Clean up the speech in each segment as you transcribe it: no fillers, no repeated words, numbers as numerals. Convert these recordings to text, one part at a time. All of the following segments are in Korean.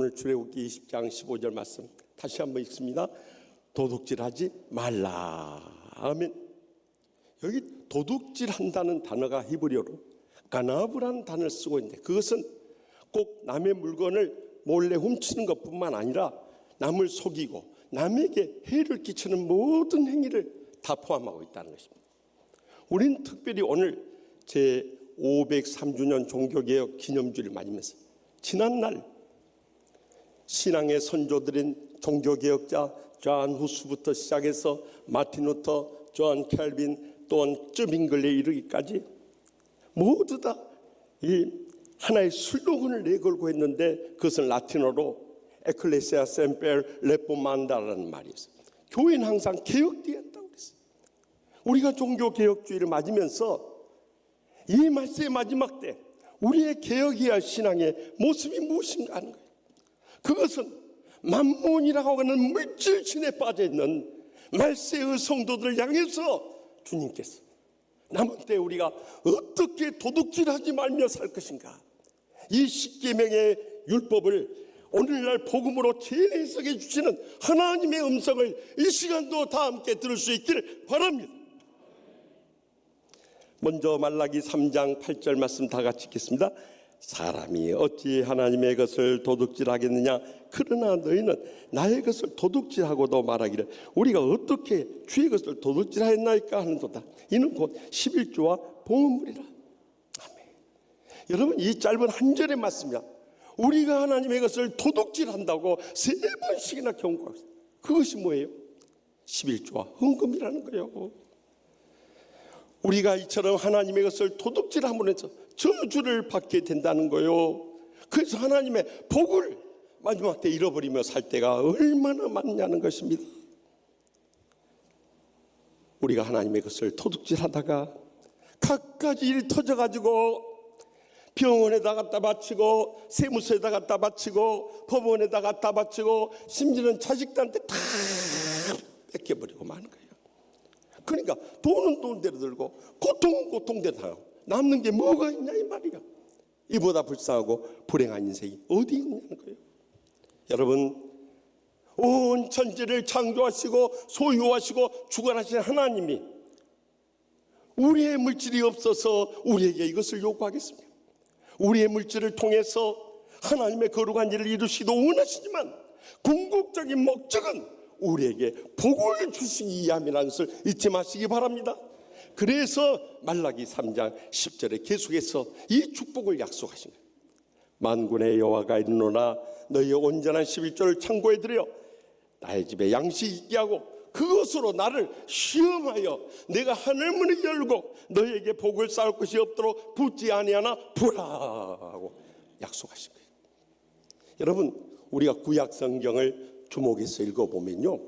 오늘 출애굽기 20장 15절 말씀 다시 한번 읽습니다. 도둑질하지 말라. 아멘. 여기 도둑질한다는 단어가 히브리어로 가나브라는 단어를 쓰고 있는데, 그것은 꼭 남의 물건을 몰래 훔치는 것뿐만 아니라 남을 속이고 남에게 해를 끼치는 모든 행위를 다 포함하고 있다는 것입니다. 우리는 특별히 오늘 제503주년 종교개혁 기념주를 맞으면서 지난날 신앙의 선조들인 종교개혁자 존 후스부터 시작해서 마틴 루터, 존 켈빈, 또한 쩌빙글레에 이르기까지 모두 다 이 하나의 슬로건을 내걸고 했는데, 그것은 라틴어로 에클레시아 셈펠 레포만다라는 말이었어요. 교회는 항상 개혁되어야 한다고 그랬어요. 우리가 종교개혁주의를 맞으면서 이 말씀의 마지막 때 우리의 개혁해야 할 신앙의 모습이 무엇인가 하는 거예요. 그것은 만몬이라고 하는 물질신에 빠져있는 말세의 성도들을 향해서 주님께서 남은 때 우리가 어떻게 도둑질하지 말며 살 것인가, 이 십계명의 율법을 오늘날 복음으로 재해석해 주시는 하나님의 음성을 이 시간도 다 함께 들을 수 있기를 바랍니다. 먼저 말라기 3장 8절 말씀 다 같이 읽겠습니다. 사람이 어찌 하나님의 것을 도둑질하겠느냐, 그러나 너희는 나의 것을 도둑질하고도 말하기를 우리가 어떻게 주의 것을 도둑질하였나이까 하는도다. 이는 곧 11조와 봉헌물이라. 아멘. 여러분, 이 짧은 한 절의 말씀이야. 우리가 하나님의 것을 도둑질한다고 3번씩이나 경고하고 있어요. 그것이 뭐예요? 11조와 헌금이라는 거예요. 우리가 이처럼 하나님의 것을 도둑질함으로 해서 저주를 받게 된다는 거예요. 그래서 하나님의 복을 마지막 때 잃어버리며 살 때가 얼마나 많냐는 것입니다. 우리가 하나님의 것을 도둑질하다가 갖가지 일이 터져가지고 병원에다 갖다 바치고 세무서에다 갖다 바치고 법원에다 갖다 바치고 심지어는 자식들한테 다 뺏겨버리고 마는 거예요. 그러니까 돈은 돈대로 들고 고통은 고통대로 하고 남는 게 뭐가 있냐 이 말이야. 이보다 불쌍하고 불행한 인생이 어디 있냐는 거예요. 여러분, 온 천지를 창조하시고 소유하시고 주관하신 하나님이 우리의 물질이 없어서 우리에게 이것을 요구하겠습니까? 우리의 물질을 통해서 하나님의 거룩한 일을 이루시기도 원하시지만 궁극적인 목적은 우리에게 복을 주시기 위함이라는 것을 잊지 마시기 바랍니다. 그래서 말라기 3장 10절에 계속해서 이 축복을 약속하신 거예요. 만군의 여호와가 이르노라 너희의 온전한 11조를 창고에 들여 나의 집에 양식 있게 하고 그것으로 나를 시험하여 내가 하늘문을 열고 너희에게 복을 쌓을 것이 없도록 붓지 아니하나 부라 하고 약속하신 거예요. 여러분, 우리가 구약 성경을 주목해서 읽어보면요,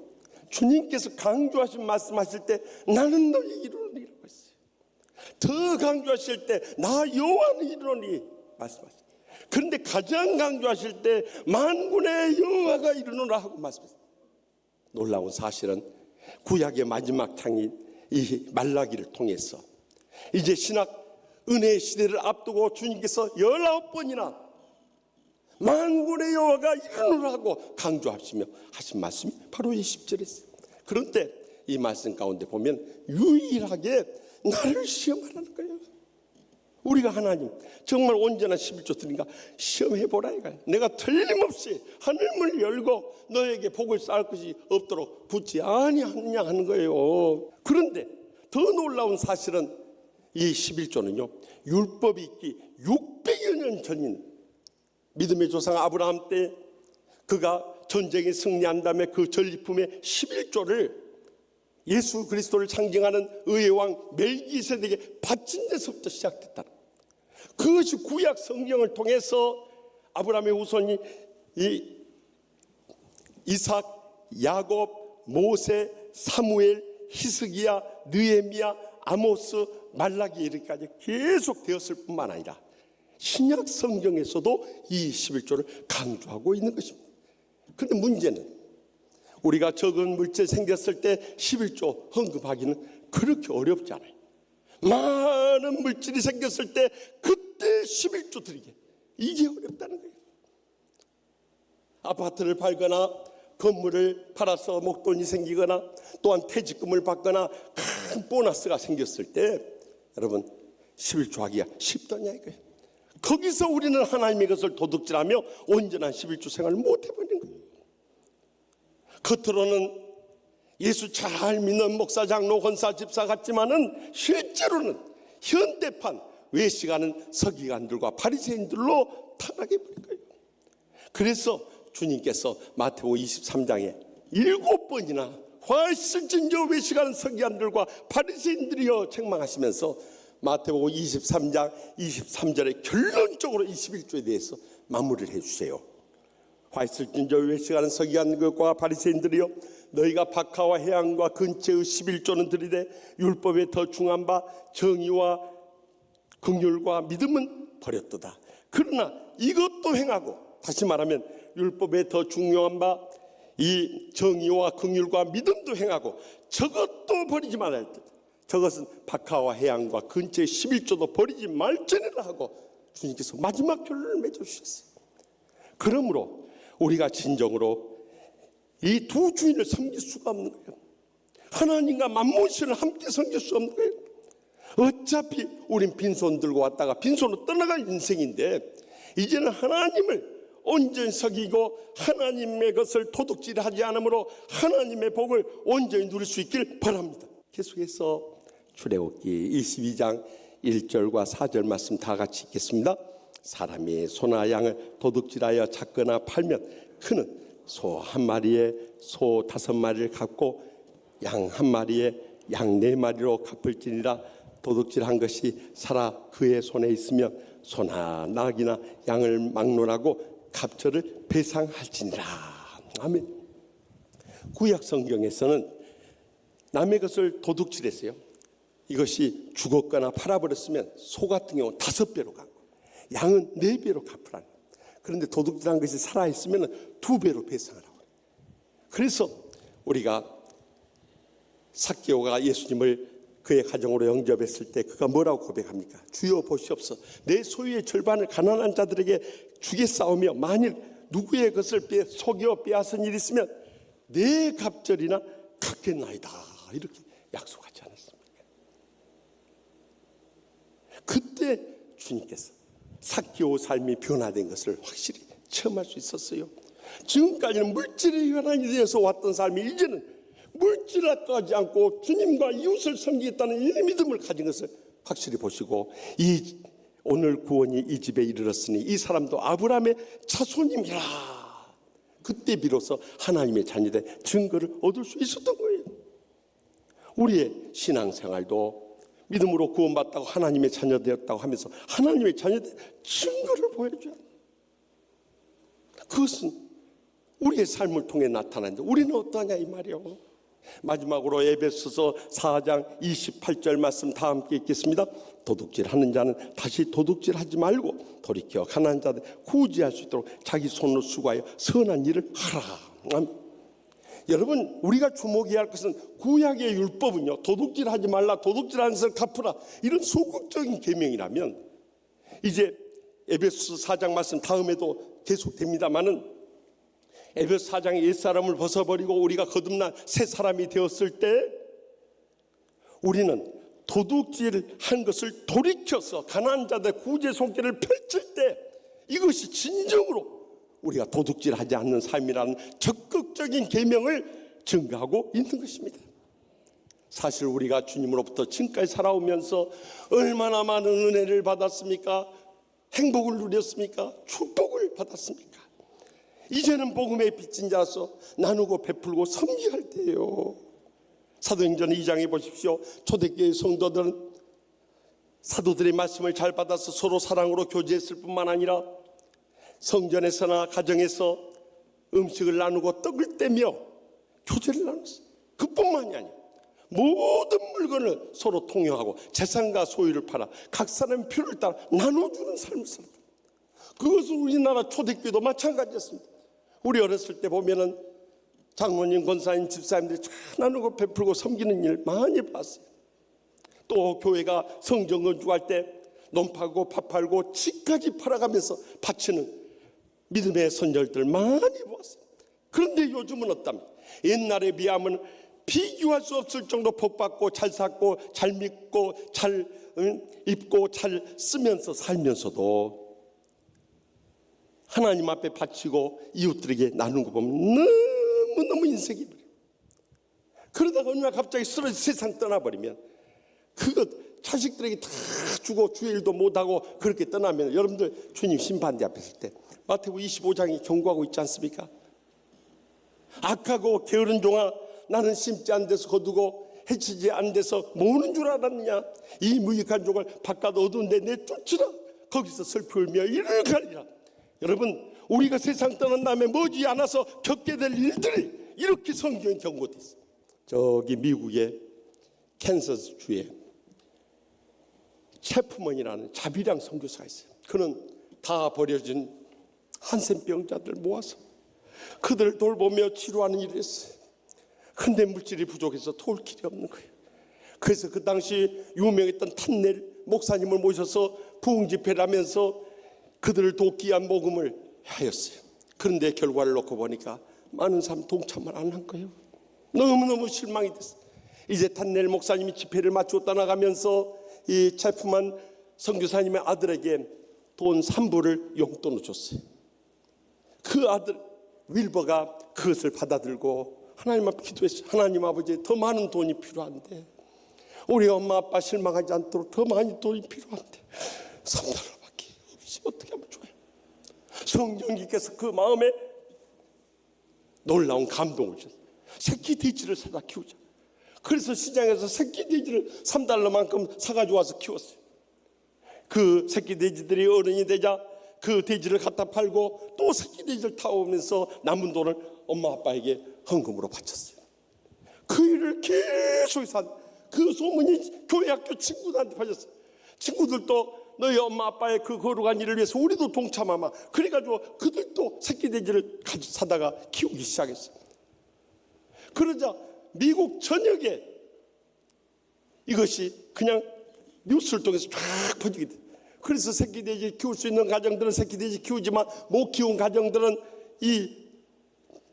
주님께서 강조하신 말씀하실 때 나는 너희 이루노니라고 했어요. 더 강조하실 때 나 여호와는 이루노니 말씀하셨어요. 그런데 가장 강조하실 때 만군의 여호와가 이루노라 하고 말씀하셨어요. 놀라운 사실은 구약의 마지막 장인 이 말라기를 통해서 이제 신약 은혜의 시대를 앞두고 주님께서 19번이나 만군의 여호와가 이루노라고 강조하시며 하신 말씀이 바로 이 10절에 있어요. 그런데 이 말씀 가운데 보면 유일하게 나를 시험하라는 거예요. 우리가 하나님 정말 온전한 11조 드리니까 시험해보라 이거예요. 내가 틀림없이 하늘문을 열고 너에게 복을 쌓을 것이 없도록 붙지 아니하느냐 하는 거예요. 그런데 더 놀라운 사실은 이 11조는요, 율법이 있기 600여 년 전인 믿음의 조상 아브라함 때 그가 전쟁에 승리한 다음에 그 전리품의 11조를 예수 그리스도를 상징하는 의의 왕 멜기세덱에게 바친 데서부터 시작됐다. 그것이 구약 성경을 통해서 아브라함의 후손이 이삭, 야곱, 모세, 사무엘, 히스기야, 느헤미야, 아모스, 말라기 이르기까지 계속 되었을 뿐만 아니라 신약 성경에서도 이 11조를 강조하고 있는 것입니다. 그런데 문제는 우리가 적은 물질 생겼을 때 11조 헌금하기는 그렇게 어렵지 않아요. 많은 물질이 생겼을 때 그때 11조 드리게, 이게 어렵다는 거예요. 아파트를 팔거나 건물을 팔아서 목돈이 생기거나 또한 퇴직금을 받거나 큰 보너스가 생겼을 때 여러분 11조 하기가 쉽더냐 이거예요. 거기서 우리는 하나님의 것을 도둑질하며 온전한 11조 생활을 못 해버리는 거예요. 겉으로는 예수 잘 믿는 목사, 장로, 권사, 집사 같지만은 실제로는 현대판 외식하는 서기관들과 바리새인들로 타락해 버린 거예요. 그래서 주님께서 마태복음 23장에 7번이나 훨씬진저 외식하는 서기관들과 바리새인들이여 책망하시면서 마태복음 23장 23절에 결론적으로 21조에 대해서 마무리를 해주세요. 화있을진저 외식하는 서기관들과 바리새인들이여 너희가 박하와 해양과 근처의 11조는 들이되 율법에 더 중한 바 정의와 긍휼과 믿음은 버렸도다. 그러나 이것도 행하고, 다시 말하면 율법에 더 중요한 바 이 정의와 긍휼과 믿음도 행하고 저것도 버리지 말아야 할 때, 저것은 박하와 해양과 근처의 11조도 버리지 말지니라 하고 주님께서 마지막 결론을 맺어주셨어요. 그러므로 우리가 진정으로 이 두 주인을 섬길 수가 없는 거예요. 하나님과 만몬신을 함께 섬길 수 없는 거예요. 어차피 우린 빈손 들고 왔다가 빈손으로 떠나갈 인생인데 이제는 하나님을 온전히 섬기고 하나님의 것을 도둑질하지 않으므로 하나님의 복을 온전히 누릴 수 있기를 바랍니다. 계속해서 출애굽기 22장 1절과 4절 말씀 다 같이 읽겠습니다. 사람이 소나 양을 도둑질하여 잡거나 팔면 그는 소 한 마리에 소 5마리를 갚고 양 한 마리에 양 4마리로 갚을지니라. 도둑질한 것이 살아 그의 손에 있으면 소나 낙이나 양을 막론하고 갑절을 배상할지니라. 아멘. 구약 성경에서는 남의 것을 도둑질했어요. 이것이 죽었거나 팔아버렸으면 소 같은 경우 5배로 갚고 양은 4배로 갚으라는. 그런데 도둑질한 것이 살아있으면 2배로 배상하라고. 그래서 우리가 삭개오가 예수님을 그의 가정으로 영접했을 때 그가 뭐라고 고백합니까? 주여 보시옵소서, 내 소유의 절반을 가난한 자들에게 주겠사오며 만일 누구의 것을 속여 빼앗은 일이 있으면 내 갑절이나 갚겠나이다. 이렇게 약속하지 않았습니까? 그때 주님께서 삭개오 삶이 변화된 것을 확실히 체험할 수 있었어요. 지금까지는 물질의 현안이 되어서 왔던 삶이 이제는 물질하지 않고 주님과 이웃을 섬기겠다는 이 믿음을 가진 것을 확실히 보시고, 이 오늘 구원이 이 집에 이르렀으니 이 사람도 아브라함의 자손임이라. 그때 비로소 하나님의 자녀된 증거를 얻을 수 있었던 거예요. 우리의 신앙생활도 믿음으로 구원받다고 하나님의 자녀 되었다고 하면서 하나님의 자녀된 증거를 보여줘야 합니다. 그것은 우리의 삶을 통해 나타나는데 우리는 어떠하냐 이 말이요. 마지막으로 에베소서 4장 28절 말씀 다 함께 읽겠습니다. 도둑질하는 자는 다시 도둑질하지 말고 돌이켜 가난한 자들 구제할 수 있도록 자기 손으로 수고하여 선한 일을 하라. 여러분, 우리가 주목해야 할 것은 구약의 율법은요, 도둑질하지 말라, 도둑질하는 것을 갚으라, 이런 소극적인 계명이라면 이제 에베소서 4장 말씀 다음에도 계속됩니다마는 에베소 4장의 옛사람을 벗어버리고 우리가 거듭난 새 사람이 되었을 때 우리는 도둑질한 것을 돌이켜서 가난한 자들 구제 손길을 펼칠 때 이것이 진정으로 우리가 도둑질하지 않는 삶이라는 적극적인 계명을 증거하고 있는 것입니다. 사실 우리가 주님으로부터 지금까지 살아오면서 얼마나 많은 은혜를 받았습니까? 행복을 누렸습니까? 축복을 받았습니까? 이제는 복음의 빚진 자로서 나누고 베풀고 섬기할 때예요. 사도행전 2장에 보십시오. 초대교회 성도들은 사도들의 말씀을 잘 받아서 서로 사랑으로 교제했을 뿐만 아니라 성전에서나 가정에서 음식을 나누고 떡을 떼며 교제를 나눴어요. 그뿐만이 아니에요. 모든 물건을 서로 통용하고 재산과 소유를 팔아 각 사람의 필요를 따라 나눠주는 삶을 살았다. 그것은 우리나라 초대교회도 마찬가지였습니다. 우리 어렸을 때 보면은 장로님, 권사님, 집사님들이 잘 나누고 베풀고 섬기는 일 많이 봤어요. 또 교회가 성전 건축할 때 논 팔고 밥 팔고 집까지 팔아가면서 바치는 믿음의 선열들 많이 보았어요. 그런데 요즘은 어떻답니까? 옛날에 비하면 비교할 수 없을 정도 복받고 잘 샀고 잘 믿고 잘 입고 잘 쓰면서 살면서도 하나님 앞에 바치고 이웃들에게 나누는 거 보면 너무너무 인색이 버려요. 그러다가 어느 날 갑자기 쓰러져 세상 떠나버리면 그것 자식들에게 다 주고 주의 일도 못하고 그렇게 떠나면 여러분들 주님 심판대 앞에 있을 때 마태복음 25장이 경고하고 있지 않습니까? 악하고 게으른 종아, 나는 심지 않은 데서 거두고 해치지 않은 데서 모으는 줄 알았느냐? 이 무익한 종을 바깥 어두운 데 내쫓으라. 거기서 슬피 울며 이를 가리라. 여러분, 우리가 세상 떠난 다음에 머지않아서 겪게 될 일들이 이렇게 성경에 경고되어 있어요. 저기 미국의 캔서스 주에 체프먼이라는 자비랑 선교사가 있어요. 그는 다 버려진 한센병자들 모아서 그들을 돌보며 치료하는 일을 했어요. 근데 물질이 부족해서 도울 길이 없는 거예요. 그래서 그 당시 유명했던 탄넬 목사님을 모셔서 부흥 집회를 하면서 그들을 돕기 위한 모금을 하였어요. 그런데 결과를 놓고 보니까 많은 사람 동참을 안 한 거예요. 너무너무 실망이 됐어요. 이제 탄넬 목사님이 집회를 마치고 떠나가면서 이 체프만 선교사님의 아들에게 돈 3불을 용돈을 줬어요. 그 아들 윌버가 그것을 받아들고 하나님 앞에 기도했어요. 하나님 아버지, 더 많은 돈이 필요한데, 우리 엄마 아빠 실망하지 않도록 더 많은 돈이 필요한데 3달러밖에 없이 어떻게 하면 좋아요? 성령님께서 그 마음에 놀라운 감동을 주셨어요. 새끼 돼지를 사다 키우자. 그래서 시장에서 새끼 돼지를 3달러만큼 사가지고 와서 키웠어요. 그 새끼 돼지들이 어른이 되자 그 돼지를 갖다 팔고 또 새끼 돼지를 타오면서 남은 돈을 엄마 아빠에게 헌금으로 바쳤어요. 그 일을 계속해서 그 소문이 교회 학교 친구들한테 퍼졌어요. 친구들도 너희 엄마 아빠의 그 거룩한 일을 위해서 우리도 동참하마. 그래가지고 그들도 새끼 돼지를 사다가 키우기 시작했어요. 그러자 미국 전역에 이것이 그냥 뉴스를 통해서 쫙 퍼지게 돼요. 그래서 새끼 돼지 키울 수 있는 가정들은 새끼 돼지 키우지만 못 키운 가정들은 이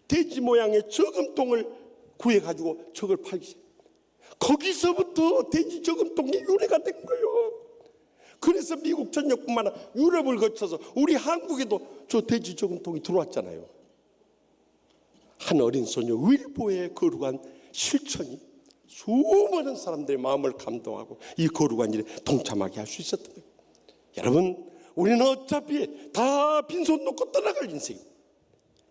돼지 모양의 저금통을 구해가지고 저걸 팔기 시작해요. 거기서부터 돼지 저금통이 유래가 된 거예요. 그래서 미국 전역뿐만 아니라 유럽을 거쳐서 우리 한국에도 저 돼지 저금통이 들어왔잖아요. 한 어린 소녀 윌보의 거룩한 실천이 수많은 사람들의 마음을 감동하고 이 거룩한 일에 동참하게 할 수 있었던 거예요. 여러분, 우리는 어차피 다 빈손 놓고 떠나갈 인생입니다.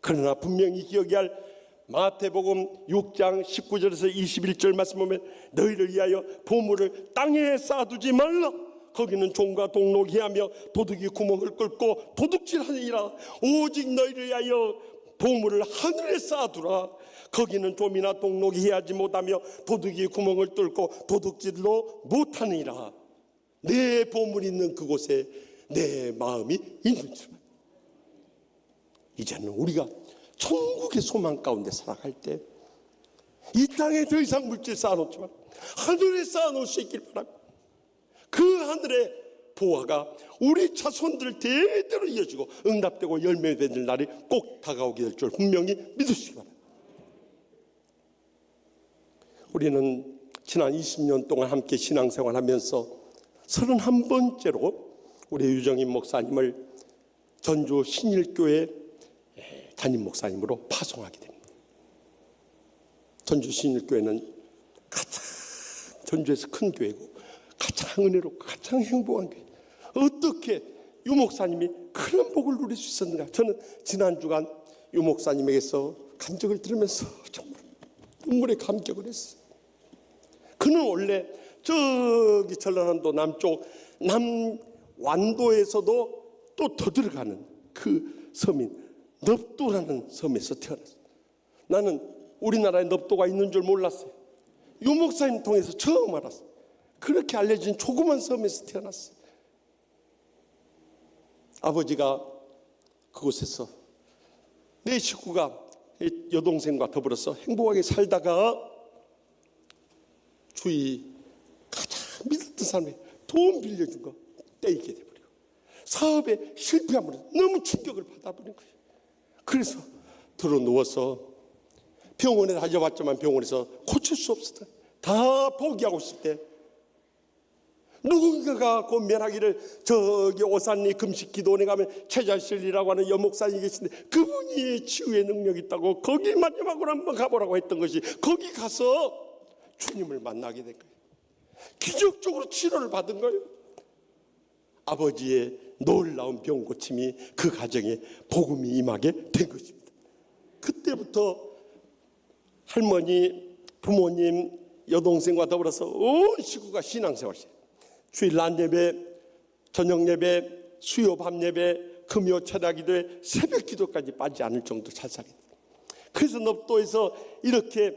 그러나 분명히 기억해야 할 마태복음 6장 19절에서 21절 말씀 보면 너희를 위하여 보물을 땅에 쌓아두지 말라. 거기는 종과 동록이 하며 도둑이 구멍을 뚫고 도둑질하니라. 오직 너희를 위하여 보물을 하늘에 쌓아두라. 거기는 좀이나 동록이 해하지 못하며 도둑이 구멍을 뚫고 도둑질로 못하느니라. 내 보물이 있는 그곳에 내 마음이 있는 줄. 이제는 우리가 천국의 소망 가운데 살아갈 때 이 땅에 더 이상 물질 쌓아놓지 말고 하늘에 쌓아놓을 수 있길 바랍니다. 그 하늘의 보화가 우리 자손들 대대로 이어지고 응답되고 열매 맺을 날이 꼭 다가오게 될 줄 분명히 믿으시기 바랍니다. 우리는 지난 20년 동안 함께 신앙생활하면서 31번째로 우리 유정인 목사님을 전주 신일교회 담임 목사님으로 파송하게 됩니다. 전주 신일교회는 가장 전주에서 큰 교회고 가장 은혜롭고 가장 행복한 교회. 어떻게 유 목사님이 그런 복을 누릴 수 있었는가? 저는 지난 주간 유 목사님에게서 간증을 들으면서 정말 눈물에 감격을 했어요. 그는 원래 저기 전라남도 남쪽 남완도에서도 또 더 들어가는 그 섬인 넙도라는 섬에서 태어났어요. 나는 우리나라에 넙도가 있는 줄 몰랐어요. 유 목사님 통해서 처음 알았어요. 그렇게 알려진 조그만 섬에서 태어났어요. 아버지가 그곳에서 내 식구가 여동생과 더불어서 행복하게 살다가 주위 가장 믿었던 사람이 돈 빌려준 거 떼이게 돼버리고 사업에 실패함으로 너무 충격을 받아버린 거예요. 그래서 들어 누워서 병원에 다녀봤지만 병원에서 고칠 수 없었다. 다 포기하고 있을 때 누군가가 권면하기를 저기 오산리 금식기도원에 가면 최자실이라고 하는 여목사님이 계신데 그분이 치유의 능력이 있다고 거기 마지막으로 한번 가보라고 했던 것이 거기 가서 주님을 만나게 된 거예요. 기적적으로 치료를 받은 거예요. 아버지의 놀라운 병 고침이 그 가정에 복음이 임하게 된 것입니다. 그때부터 할머니, 부모님, 여동생과 더불어서 온 식구가 신앙생활을 했어요. 주일 낮 예배, 저녁 예배, 수요 밤 예배, 금요 철야 기도에 새벽 기도까지 빠지지 않을 정도로 잘 살게 돼요. 그래서 넙도에서 이렇게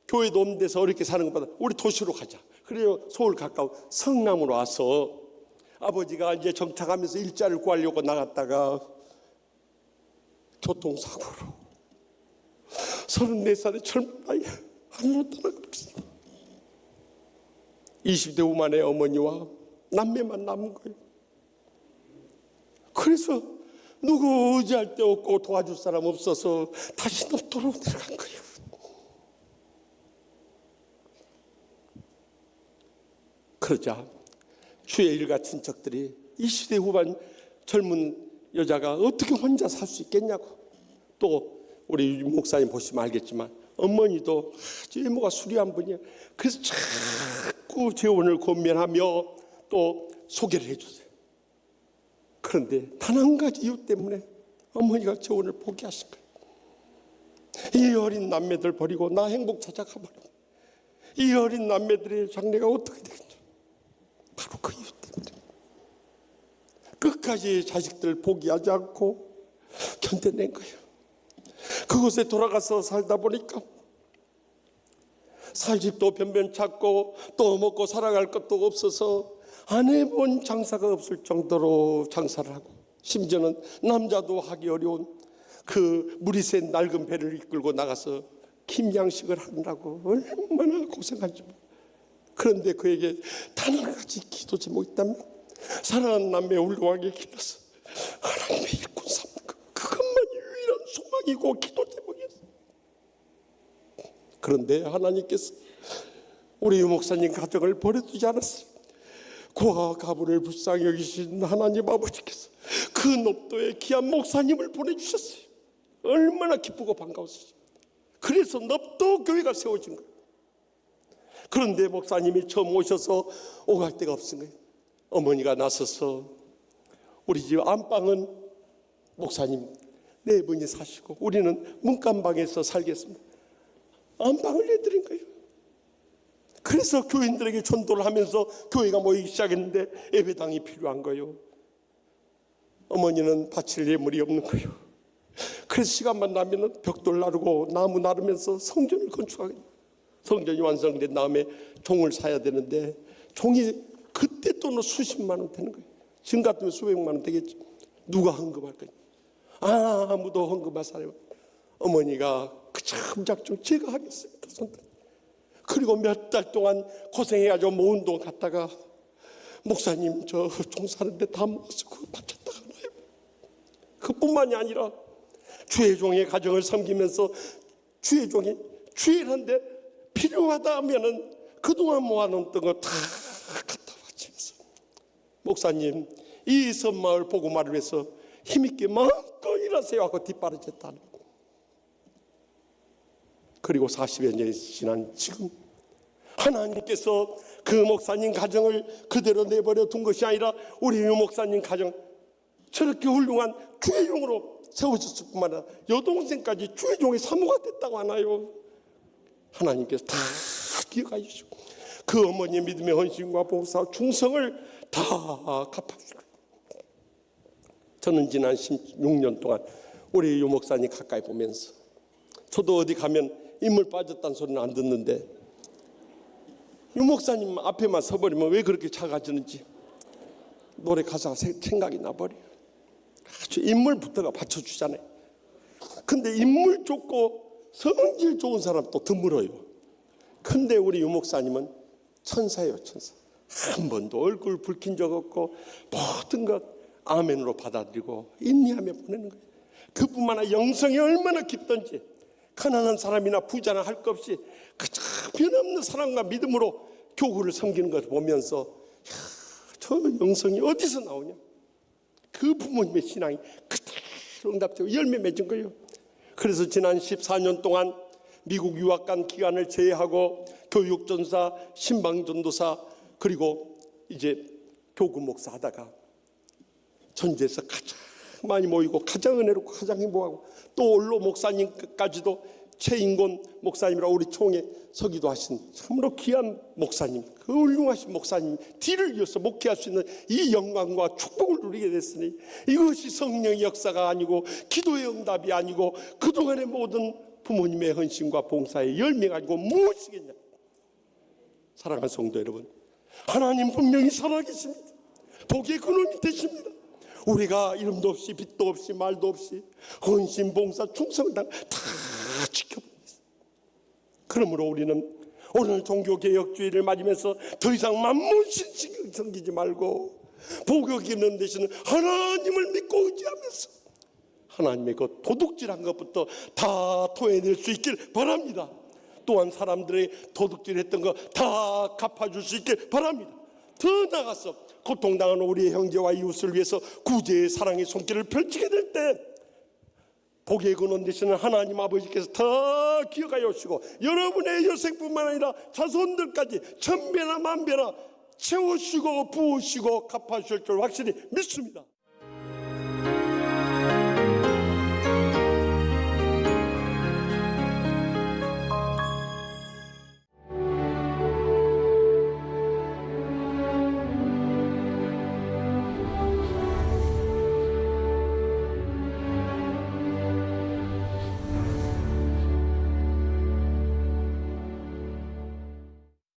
교회도 없는 데서 어렵게 사는 것보다 우리 도시로 가자. 그래요. 서울 가까운 성남으로 와서 아버지가 이제 정착하면서 일자리를 구하려고 나갔다가 교통사고로 34살의 젊은 나이에 하늘로 떠나가버렸어요. 20대 후반의 어머니와 남매만 남은 거예요. 그래서 누구 의지할 데 없고 도와줄 사람 없어서 다시 넙도로 내려간 거예요. 그러자 주의 일가 친척들이 20대 후반 젊은 여자가 어떻게 혼자 살 수 있겠냐고, 또 우리 목사님 보시면 알겠지만 어머니도 아주 외모가 수려한 분이에요. 그래서 자꾸 재혼을 권면하며 또 소개를 해주세요. 그런데 단 한 가지 이유 때문에 어머니가 재혼을 포기하신 거예요. 이 어린 남매들 버리고 나 행복 찾아가버려. 이 어린 남매들의 장래가 어떻게 되겠죠? 바로 그 이유 때문에 끝까지 자식들 포기하지 않고 견뎌낸 거예요. 그곳에 돌아가서 살다 보니까 살 집도 변변 찾고 또 먹고 살아갈 것도 없어서 안 해본 장사가 없을 정도로 장사를 하고, 심지어는 남자도 하기 어려운 그 물이 센 낡은 배를 이끌고 나가서 김양식을 하느라고 얼마나 고생한지. 그런데 그에게 단 한 가지 기도 제목이 있다면 사랑하는 남매 훌륭하게 길러서 하나님의 일꾼 삼는 것, 그것만이 유일한 소망이고 기도 제목이었어요. 그런데 하나님께서 우리 유 목사님 가정을 버려두지 않았어요. 고아 가문을 불쌍히 여기신 하나님 아버지께서 그 넙도에 귀한 목사님을 보내주셨어요. 얼마나 기쁘고 반가웠어요. 그래서 넙도 교회가 세워진 거예요. 그런데 목사님이 처음 오셔서 오갈 데가 없은 거예요. 어머니가 나서서 우리 집 안방은 목사님 4분이 사시고 우리는 문간방에서 살겠습니다. 안방을 내드린 거예요. 그래서 교인들에게 전도를 하면서 교회가 모이기 시작했는데 예배당이 필요한 거예요. 어머니는 바칠 예물이 없는 거예요. 그래서 시간만 나면 벽돌 나르고 나무 나르면서 성전을 건축하게 돼요. 성전이 완성된 다음에 종을 사야 되는데 종이 그때 돈으로 수십만 원 되는 거예요. 지금 같으면 수백만 원 되겠죠. 누가 헌금할 거냐? 아무도 헌금할 사람이. 어머니가 그 참작종 제가 하겠습니다. 손들. 그리고 몇 달 동안 고생해가지고 모은 돈 갖다가 목사님 저 종 사는데 다 모아서 그거 바쳤다가 나요. 그뿐만이 아니라 주의 종의 가정을 섬기면서 주의 종이 주일한데 필요하다 하면은 그동안 모아놓은 거 다 갖다 바치면서 목사님 이 섬마을 복음화를 위해서 힘있게 마음껏 일하세요 하고 뒷바라졌다는. 그리고 40여 년이 지난 지금 하나님께서 그 목사님 가정을 그대로 내버려 둔 것이 아니라 우리 유 목사님 가정 저렇게 훌륭한 주의종으로 세워졌을 뿐만 아니라 여동생까지 주의종의 사모가 됐다고 하나요. 하나님께서 다 기억해 주시고 그 어머니의 믿음의 헌신과 봉사 충성을 다 갚아주시고, 저는 지난 16년 동안 우리 유 목사님 가까이 보면서 저도 어디 가면 인물 빠졌다는 소리는 안 듣는데 유 목사님 앞에만 서버리면 왜 그렇게 작아지는지 노래 가사가 생각이 나버려요. 아주 인물부터가 받쳐주잖아요. 근데 인물 좋고 성질 좋은 사람 또 드물어요. 근데 우리 유 목사님은 천사예요, 천사. 한 번도 얼굴 붉힌 적 없고 모든 것 아멘으로 받아들이고 인내하며 보내는 거예요. 그뿐만 아니라 영성이 얼마나 깊던지 가난한 사람이나 부자나 할 것 없이 그저 변함없는 사랑과 믿음으로 교구를 섬기는 것을 보면서 저 영성이 어디서 나오냐? 그 부모님의 신앙이 그대로 응답되고 열매 맺은 거예요. 그래서 지난 14년 동안 미국 유학 간 기간을 제외하고 교육전사, 신방전도사, 그리고 이제 교구 목사 하다가 전주에서 가장 많이 모이고 가장 은혜롭고 가장 행복하고 또 원로 목사님까지도 최인곤 목사님이라고 우리 총회 서기도 하신 참으로 귀한 목사님, 그 훌륭하신 목사님 뒤를 이어서 목회할 수 있는 이 영광과 축복을 누리게 됐으니 이것이 성령의 역사가 아니고 기도의 응답이 아니고 그동안의 모든 부모님의 헌신과 봉사의 열매가 아니고 무엇이겠냐? 사랑하는 성도 여러분, 하나님 분명히 살아계십니다. 복의 근원이 되십니다. 우리가 이름도 없이 빛도 없이 말도 없이 헌신, 봉사, 충성을 다 지켜보겠습니다. 그러므로 우리는 오늘 종교개혁주의를 맞으면서 더 이상 만문신 신경 섬기지 말고 복을 있는 대신 하나님을 믿고 의지하면서 하나님의 그 도둑질한 것부터 다 토해낼 수 있길 바랍니다. 또한 사람들의 도둑질했던 거 다 갚아줄 수 있길 바랍니다. 더 나아가서 고통당하는 우리의 형제와 이웃을 위해서 구제의 사랑의 손길을 펼치게 될 때 복의 근원 되시는 하나님 아버지께서 더 기억하여 오시고 여러분의 여생뿐만 아니라 자손들까지 천배나 만배나 채우시고 부으시고 갚아주실 줄 확실히 믿습니다.